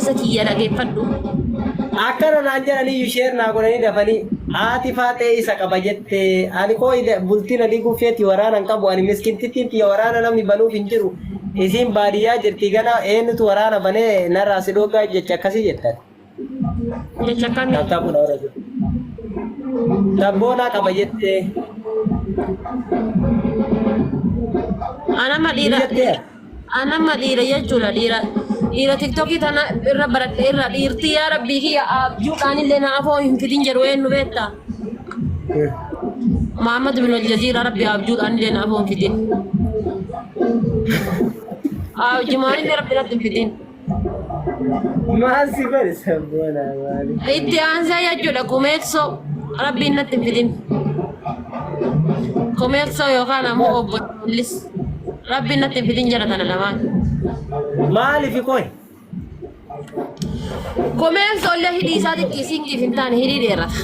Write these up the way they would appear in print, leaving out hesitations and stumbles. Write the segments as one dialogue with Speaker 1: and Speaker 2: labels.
Speaker 1: سكية لقي فدو
Speaker 2: akkana naan jedhanii yusheer naa godhanii dafanii haati faatee isa qaba jette ani koo bultiin adii guffeetti waraanan qabu ani miskintittiitti waraana namni banuuf hin jiru isiin baadiyyaa jirti gana eenyutu waraana banee narraa si dhoogaa jecha akkasii jettan.
Speaker 1: jecha kamii
Speaker 2: tabboonaa qaba jette.
Speaker 1: Anama dhiira jechuudha dhiira tiktokii tana irra baradhe irra dhiirtii yaa rabbii kiyya abjuudhaan illee na afoo hin fidin jedhu eenyu beektaa Muhammad bin Aljaziira rabbi abjuudhaan illee na afoo hin fidin jumaan illee rabbi natti hin fidin
Speaker 2: maal si godhe sabboonaa maali
Speaker 1: itti aansaa jechuudha kumeessoo rabbiin natti hin fidin kumeessoo yookaan ammoo obbo Lis rabbi natti hin fidin jala kana lamaan
Speaker 2: maaliif koy
Speaker 1: kumeessoo illee hidhii isaa xiqqisiingiif hin taane hidhii dheerata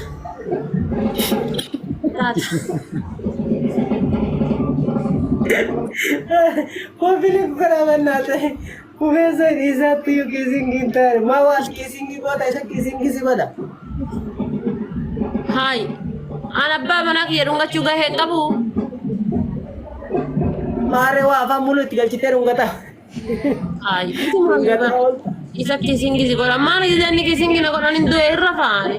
Speaker 2: Kofilik kana mannate kumeessa hidhii isaatti iyyuu kiisingi hin taane maa waan kiisingi goota isa kiisingi si bada
Speaker 1: Hai, an abbaa manaa kiyya dhungachuu gahee qabu.
Speaker 2: maaree waa afaan mulu itti galchitee dhungata.
Speaker 1: Hai, isa kiisingi si godha maal inni kiisingi na godhan hin du'e irra faane.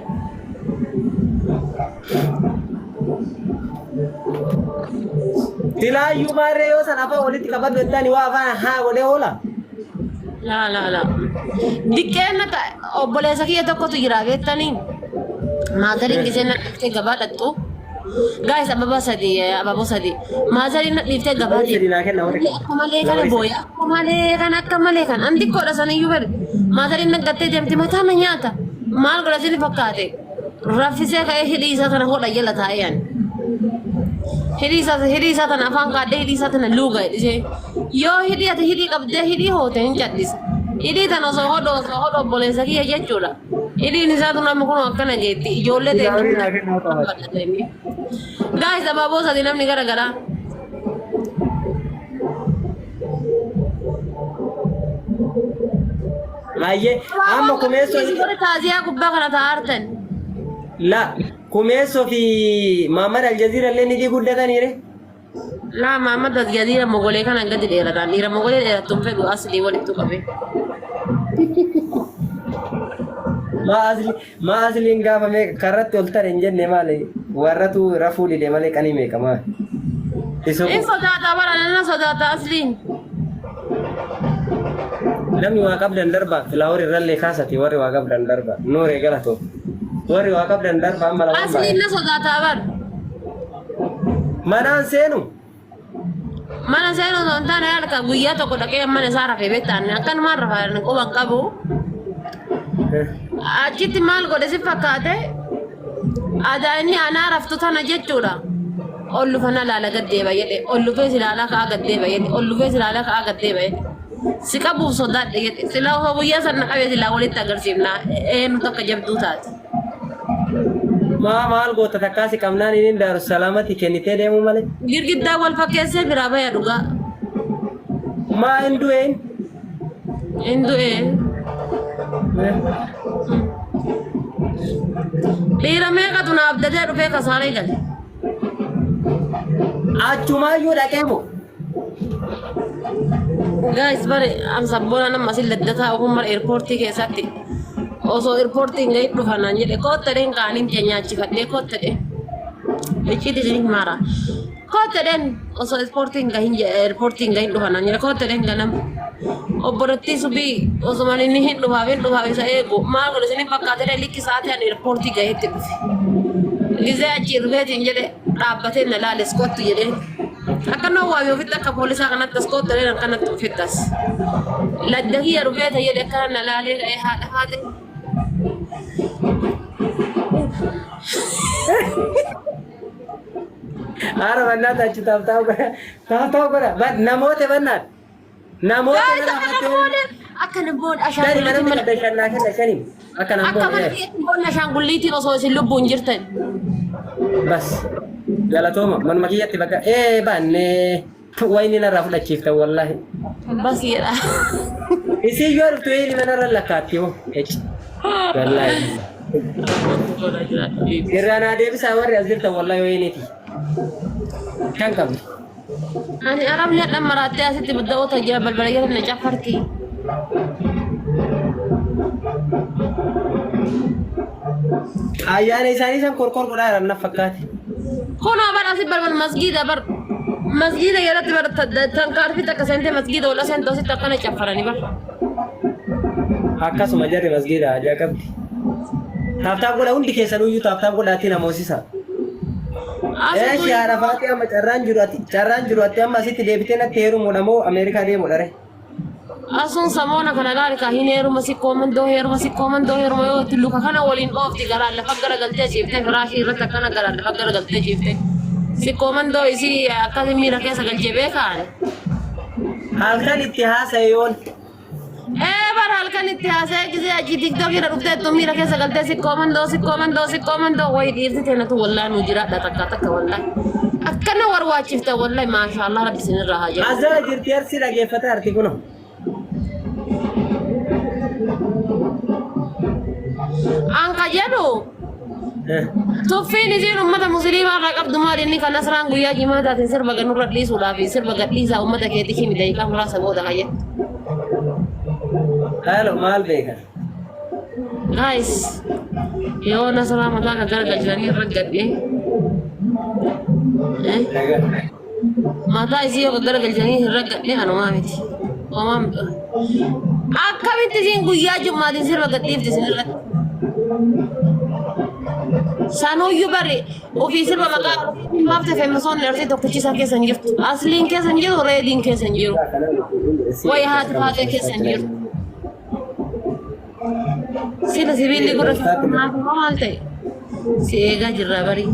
Speaker 2: Tilaayyuu maaree yoo san afaan walitti qabadhu jettani waa afaan haa godhee oola.
Speaker 1: La. Diqqeenna obboleessa kiyya tokkotu jira beektanii. Maazariin gisee na dhiiftee gabaa dhattu. Gaayis ababaa sadii. Maazariin na dhiiftee gabaa deemu. Akka malee kana booya. Akka malee kana. An xiqqoodha saniyyuu bari. Maazariin na gattee deemti mataa na nyaata. Maal godha sini fakkaate. Raffisee ka'ee hidhii isaa kana hodha jala taa'ee yaani. Hidhii isaa tana afaan kaadhee hidhii isaa tana luuga hidhisee. Yoo hidhii qabdee hidhii hoote hin cadhisa. Hidhii tana osoo hodho obboleessa kiyya jechuudha. Hidhiin isaa tun amma kun akkana geetti ijoollee ta'e. Gaayis abaaboo sadii namni gara garaa.
Speaker 2: Maayyee amma kumeessoo
Speaker 1: taaziyaa gubbaa kana taa'artan.
Speaker 2: la kumeessoo fi Muhammad Aljaziira illee ni guddataniire.
Speaker 1: La Muhammad Aljaziira mogolee kana gadi dheerataan dhiira mogolee dheerattuun fedhu aslii walittu qabe.
Speaker 2: Maasliin gaafa karratti ol tare hin jenne maali warratu rafuu dide malee qanii meeqa maali.
Speaker 1: In sodaata bara nana sodaata asliin.
Speaker 2: Namni waa qabdan darba filaawar irrallee kaasati warri waa qabdan darba nooree galatoo warri waa qabdan darba amma lamaan
Speaker 1: asliin na sodaata bara.
Speaker 2: Manaan seenu.
Speaker 1: Mana seenu osoo hin taane harka guyyaa tokko dhaqee mana isaa rafee beektaan akkanumaan rafaa quban qabu. Achitti maal godhe si fakkaate aadaa inni aanaa raftu tana jechuudha. Ollu fana laala gaddeeba jedhe ollu fees ilaala ka'a gaddeeba jedhe ollu fees ilaala ka'a gaddeeba jedhe si qabuuf sodaadhe jedhe sila osoo guyyaa sana qabee silaa walitti agarsiifna eenyu tokko jabduu taate.
Speaker 2: Maal goota takkaasi qabnaan inni Daarussalaamatti kennitee deemu malee.
Speaker 1: Girgiddaa wal fakkeessee biraa baya dhugaa.
Speaker 2: Maa hin du'een?
Speaker 1: Hin du'een. Dhiira meeqatu na abdatee dhufee kasaaree gale.
Speaker 2: Achumaayyuu dhaqee moo?
Speaker 1: Guys bare am sabboona nama asin laddataa ofummar eerpoortii keessatti osoo eerpoortiin gahit dhufanaan jedhe koottadheen kaaniin kee nyaachifadhee koottadheen icciiti isin maara koottadheen osoo eerpoortiin gahin dhufanaan jedhe koottadheen ganam obborattii subii osoo inni hin dhufaaf isa eegu maal godhe isin fakkaatee likki sa'aatii an eerpoortii gaheetti dhufe gizee achii dhufeetiin jedhe dhaabbatee na laales kottu jedheen. Akkanoo waa yoo fitta akka poolisaa kanatti as koottaleen akkanatti ufittas. Laddakii yaa dhufee ta'ee akkana na laalee dha'ee haadha haate.
Speaker 2: Haara bannaata achi taa'u godha. Namoota bannaat. Namoota
Speaker 1: akka namoota ashaangulliitiin akka namoota ashaangulliitiin osoo isin lubbuun jirtan.
Speaker 2: Bas. Galatooma manuma kiyyatti bakka banne وين نرى فلا شيفت والله
Speaker 1: بس يلا
Speaker 2: إيش يجور تويني من نرى لكاتيو إيش والله كرانا دي بس أوري أزرت والله وينتي كان كم
Speaker 1: أنا بنيت لما رأيت أسيتي بدأوا تجاب البلية اللي جفرتي
Speaker 2: أيان إنساني سام كور كورا رنا فكات
Speaker 1: كنا بر أسيب بر المسجد بر مسجد يلا تبر تنكار في تكسنت مسجد ولا سنت أسيت تكنا جفراني بر
Speaker 2: Akkas majarri masjida aja qabdi. Taaftaaf godha hundi keessanuu iyyuu taaftaaf godhaatiin amoosisa. Shaara faati amma carraan jiru ati amma asitti deebitee natti heerumuudha moo Ameerikaa deemuudha re?
Speaker 1: Asun samoona kana gaari ka hin heeruma si koomandoo heeruma yoo itti luka kana waliin dhoofti garaa lafa garagaltee jiiftee firaashii irratti akkana garaa lafa garagaltee jiiftee si koomandoo isii akkasii miira keessa galchee beekaani.
Speaker 2: Halkan itti haasayoon.
Speaker 1: Bar halkan itti haasa'ee gisee achi tiktok irra dhuftee ittuu miira keessa galtee si koomandoo wayi dhiirti teenatu wallaan nu jiraadha takka wallaan. Akkana warwaachifte wallahi maashaallah rabbi sinirraa haa jedhu.
Speaker 2: Azara jirti arsi dhageeffata arti kuno.
Speaker 1: Anka jedhu tuffiin isiin ummata musliimaa irraa qabdu maali inni kan nasraan guyyaa jimaataatiin sirba ganurra dhiisuudhaa fi sirba gadhiisaa ummata keetii himi daqiiqaa muraasa booda kayyadhu.
Speaker 2: Halo maal beeka?
Speaker 1: Guys, yoo nasraa mataa ka garagalchanii irra gadhee mataa isii yoo garagalchanii irra gadhee hanumaa miti. Akkamitti isiin guyyaa jummaatiin sirba gadhiifti isin irratti? Sanuyyuu bari ofii sirba maqaa maafte feemisoonni arsii tokkichisaa keessan jirtu. Asliin keessan jiru reediin keessan jiru. Wayi haati faatee keessan jiru. Sila sibiilli gurra naaf maal ta'e si eegaa jirra bari.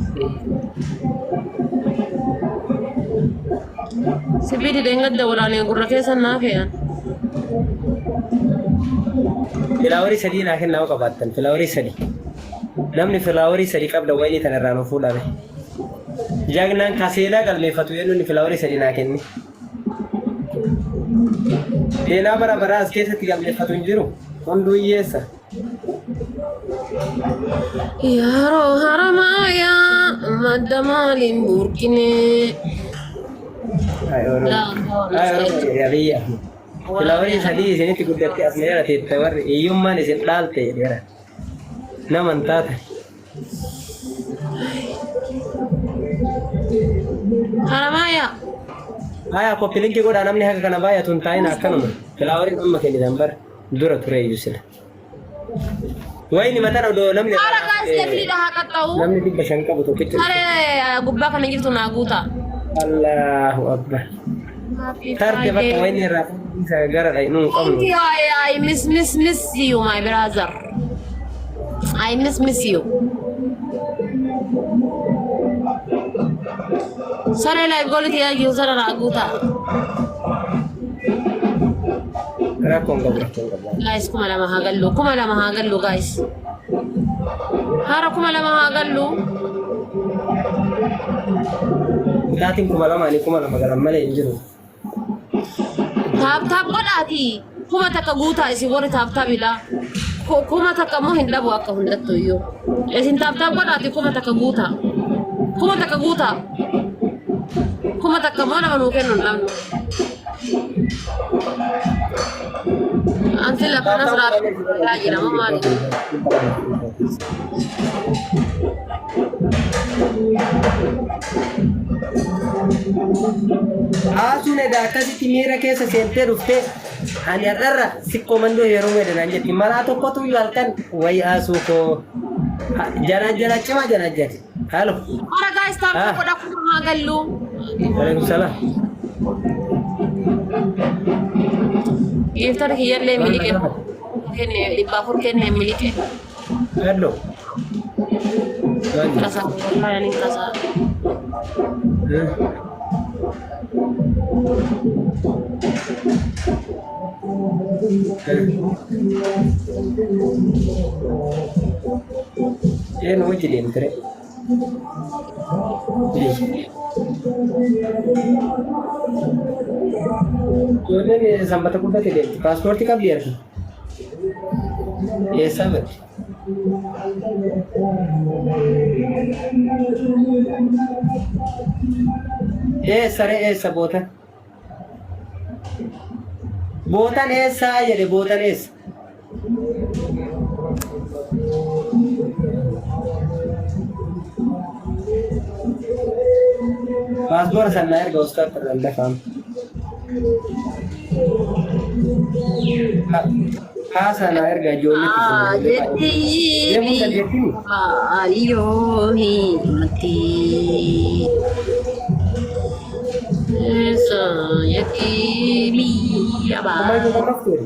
Speaker 1: Sibiilli deengadda walaanee gurra keessan naaf eeyan.
Speaker 2: Filaawarii sadii naa kennaa qabaattan filaawarii sadii. Namni filaawarii sadii qabda wayinii tanarraa nu fuudhame. Jagnaan kaseelaa galmeeffatu yoo inni filaawarii sadii naa kenni. Seenaa bara baraa as keessatti galmeeffatu hin jiru. Hunduu hiyyeessa.
Speaker 1: Yeroo haramaayaa madda maaliin burkine.
Speaker 2: Filaawarii sadii isinitti guddatte as meera teette warri hiyyummaan isin dhaalte jedheera. Naman taate.
Speaker 1: Haramaayaa.
Speaker 2: Aya koppilinki godhaa namni haka kana baay'atu hin taa'in akkanuma. Filaawariin amma kennitan bara dura ture iyyuu sila. Wayni mataan odoo namni namni 500 qabu tokkicha.
Speaker 1: Haree gubbaa kana jirtu naa guutaa.
Speaker 2: Allahu akbar. Tarte bakka wayni irraa isa gara dhaynuu qabnu.
Speaker 1: I miss you my brother. I miss you. Sare live quality ya user na aguta.
Speaker 2: Rakong gabra.
Speaker 1: Guys, kumala mahagallo guys. Hara kumala mahagallo.
Speaker 2: Dating kumala magalam male injiru.
Speaker 1: Tap godati. Kuma takaguta isi wori tap bila. Kuma takamo hinda bu akka hundatto yo. Esin tap godati kuma takaguta. Kuma takamo na manuken non lamno. Anzi la kana sara lagi nama mari.
Speaker 2: Asune da akkasitti miira keessa seentee dhuftee ani har'arra sikkoo mandoo yeroo meedan jetti maraa tokkotu halkan wayi asuu koo jana cima jana jati. Halo.
Speaker 1: Ora guys, tap koda kuma hagallu.
Speaker 2: Waalaikumsalam.
Speaker 1: Iftar hiyalle milike. Kenne dibafur kenne milike.
Speaker 2: Hello.
Speaker 1: Kasa wallahi kasa.
Speaker 2: ಏನು ಹೋಯ್ತಿದೆ ಅಂದ್ರೆ Ijoolleen sanbata guddate deemti. Paaspoortii qabdi argi. Eessaa baddi? Eessa ree eessa bootan? Bootan eessaa jedhe bootan eessa? Paaspoora sannaa erga ustaaf irraan lafaan. Haasana erga ijoolletti
Speaker 1: jetti
Speaker 2: deemuu dandeettini?
Speaker 1: Ayyoo himati jetti
Speaker 2: Kumain
Speaker 1: biyya
Speaker 2: juga maktur.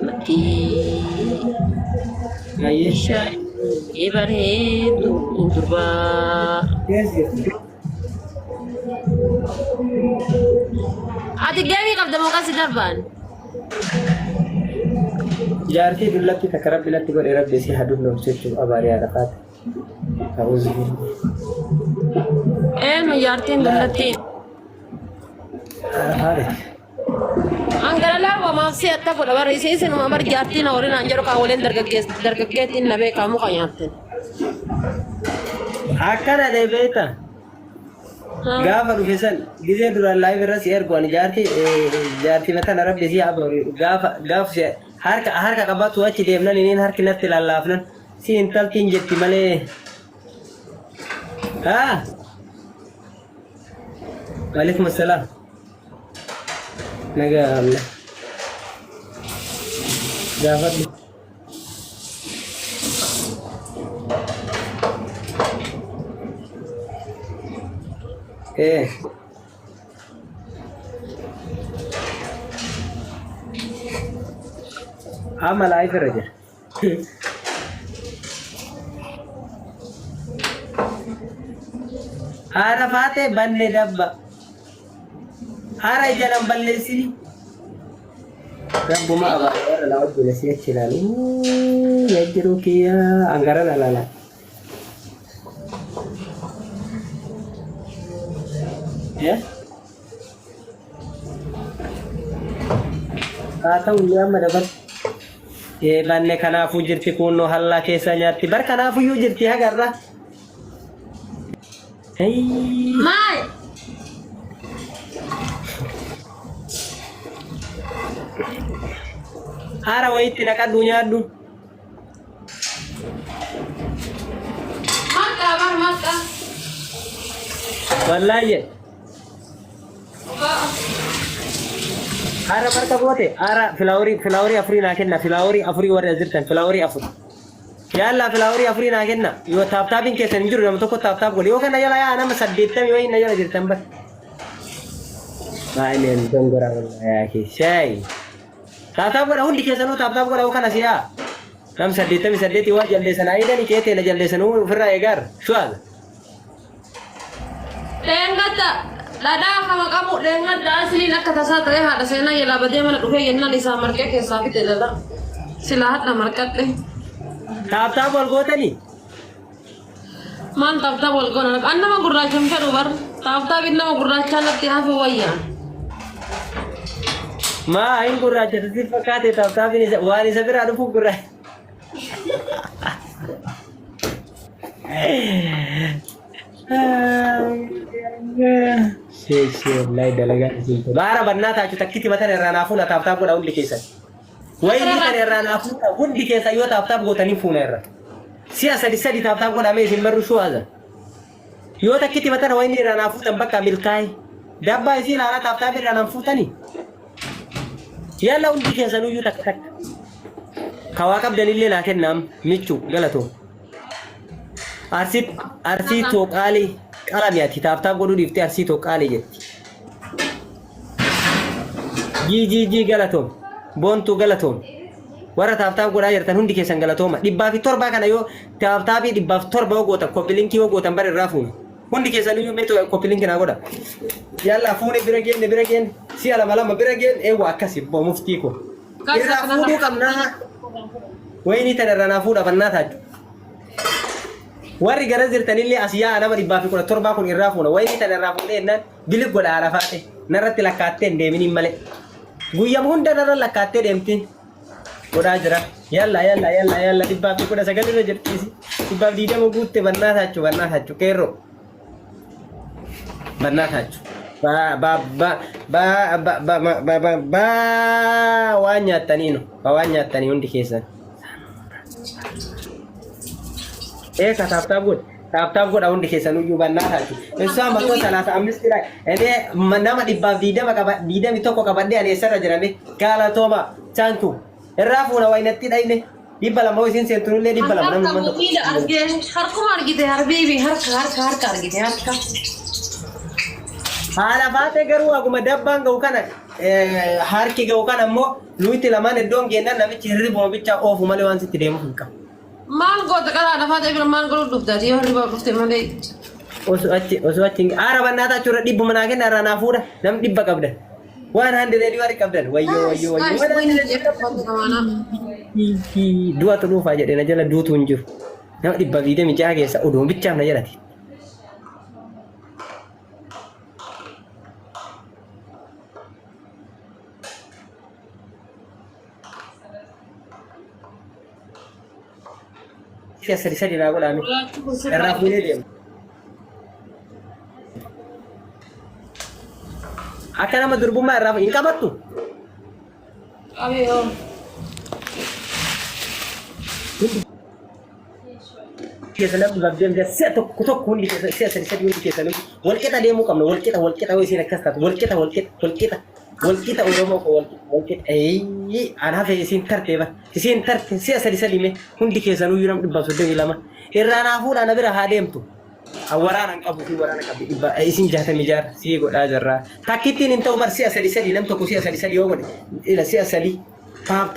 Speaker 1: mati
Speaker 2: Ayah.
Speaker 1: ibareedu durba
Speaker 2: Yes, yes.
Speaker 1: ati deemii qabda moo kasi darbaan
Speaker 2: Jaartii dullatti takka rabbi latti godhe rabbi si haduu nomsichu abarii arafat. Ta'uuzi.
Speaker 1: eenyu jaartiin dullatti
Speaker 2: Arafat.
Speaker 1: Anggalalaa wamaaf si atta godha barri isinuma bar jaartiin horiin an jedhu kaa waliin dargaggeettiin na beekaa muka nyaattin.
Speaker 2: Akkana deebiita. Gaafa dhufe san gisee duraan laayif irra si ergu ani jaartii mataan rabbi si abari gaafa si harka qabatu achi deemnan iniin harki natti lallaafnan si intaltiin jetti malee. Haa. Waalaikum assalam. Nagaa Allah. Gaafadhu. Amma laayif irra jira. Haara faatee banne dabba. Haara jalan balleessini. Rabbuma abaara la wajjina si achi ilaalu. Yajjiru kiyyaa angara lalala. Haa ta'u illee amma dabar. Banne kanaafuu jirti kunoo hallaa keessa nyaatti. Bar kanaafuyyuu jirti hagarra.
Speaker 1: Maal?
Speaker 2: Haara wayitti naqadhu nyaadhu.
Speaker 1: Maqa.
Speaker 2: Wallaahi. Haara marka goote haara filaaworii afurii naa kenna filaaworii afurii warra jirtan filaaworii afur. Yalla filaaworii afurii naa kenna yoo taaptaapiin keessan hin jiru nama tokko taaptaap godhe yoo kana jala yaa nama 80 yoo hin jala jirtan bar. Maaleen dongora wallaahi shayi. Taaptaap godha hundi keessanuu taaptaap godha kana siyaa. Nam 88 waa jaldeessan aayidanii keetee na jaldeessanuu ofirraa eegaar shuwaal.
Speaker 1: Leengatta dhadhaa kama qabu leengadda asliin akka tasaa ta'e haadha seenaa yaalaa badee mana dhufee yennaan isaa marqee keessaa fite dhadhaa. Silaa hadha marqadhe.
Speaker 2: Taaptaap wal gootanii?
Speaker 1: Maal taaptaap wal goona? An nama gurraacha hin fedhu bar. Taaptaapiin nama gurraachaa natti hafu wayyaan.
Speaker 2: Maa hin gurraacha si fakkaate taaptaapiin waan isa biraa dhufu gurraacha. Lai dalaga itu. Bara banna ta cu takiti mata ne rana funa tap tap goda undi kesan. Wai ni kan rana funa undi kesa yo tap tap gota ni funa era. Siasa di sadi tap tap goda me sin baru suaza. Yo takiti mata wai ni rana funa bakka milkai. Dabba isi lara tap tap rana funa ni. Yalla undi kesan yo tak tak. Kawakab dalile na kennam michu galato. Arsi to kali qalamiyaati taaptaap godhuu dhiiftee arsii tokkaalee jetti. Jii galatoom boontuu galatoom warra taaptaap godhaa jirtan hundi keessan galatooma 107 kana yoo taaptaapii 107 yoo gootan koppilinkii yoo gootan bara irraa fuuni hundi keessan iyyuu meetu koppilinkii naa godha. Yalla fuuni bira geenne si lama bira geenne eewwa akkasi boo muftii ko irraa fuudhuu qabnaa wayinii tan irraa naa fuudha bannaa taaju. warri gara jirtanillee asiyaa nama dhibbaa fi 17 kun irraa fuuna wayni tan irraa fuudhee jennaan bilik godha arafaate narratti lakkaattee hin deeminiin malee guyyama hunda narra lakkaattee deemtiin godhaa jira yalla dhibbaa fi 19 irra jirtiisi dhibbaa fi 20 guutte bannaa taachuu qeerroo bannaa taachuu waan nyaattaniinu waan nyaattanii hundi keessan taaptaap godha hundi keessan uyyuu bannaa taatu isaa makkoo 35 dha ene nama dhibbaaf 21 qabadde ani eessarra jirame galatooma chaantu irraa fuuna waynatti dhayne dhibba lama isin seentunullee dhibba lama namni
Speaker 1: harkuma argite harbiibi harka argite harka
Speaker 2: haala baate garuu aguma dabbaan ga'u kana harki ga'u kana ammoo luuti lamaan iddoon geennan namichi hirribuma bicha oofu malee waan sitti deemu hin qabu.
Speaker 1: Maal goota qalaa lafaa ta'e bira maal godhu dhuftaati yoo hirriba dhufte malee.
Speaker 2: Osoo achi aara bannaa taachuurra dhibbuma naa kenna irraa naa fuudha nam dhibba qabdan. Waan handi reedii warri qabdan wayyoo. Du'atu dhuufaa jedhee na jala duutu hin jiru. Nama dhibba 26 keessa oduun bichaaf na jalati. Seri lah aku lami. Eraf ini dia. Akan nama durbuma eraf ini kabar tu.
Speaker 1: Ayo.
Speaker 2: Kita nak buat dia set kutok kundi set seri kita ni. Wal kita dia muka mana? Wal kita wis nak kasat. Wal kita orang mau wal kita. Anak saya isin terteba. Isin terteba. Seri me. Hundi kita nu yuram di bawah sudah lama. Irana fuda na bira hadem tu. Awaran angka buki waran angka iba. Isin jahta mijar. Si god ajarra. Takitin intau bar seri nam tu kusia seri ogon. Ila seri. Pap.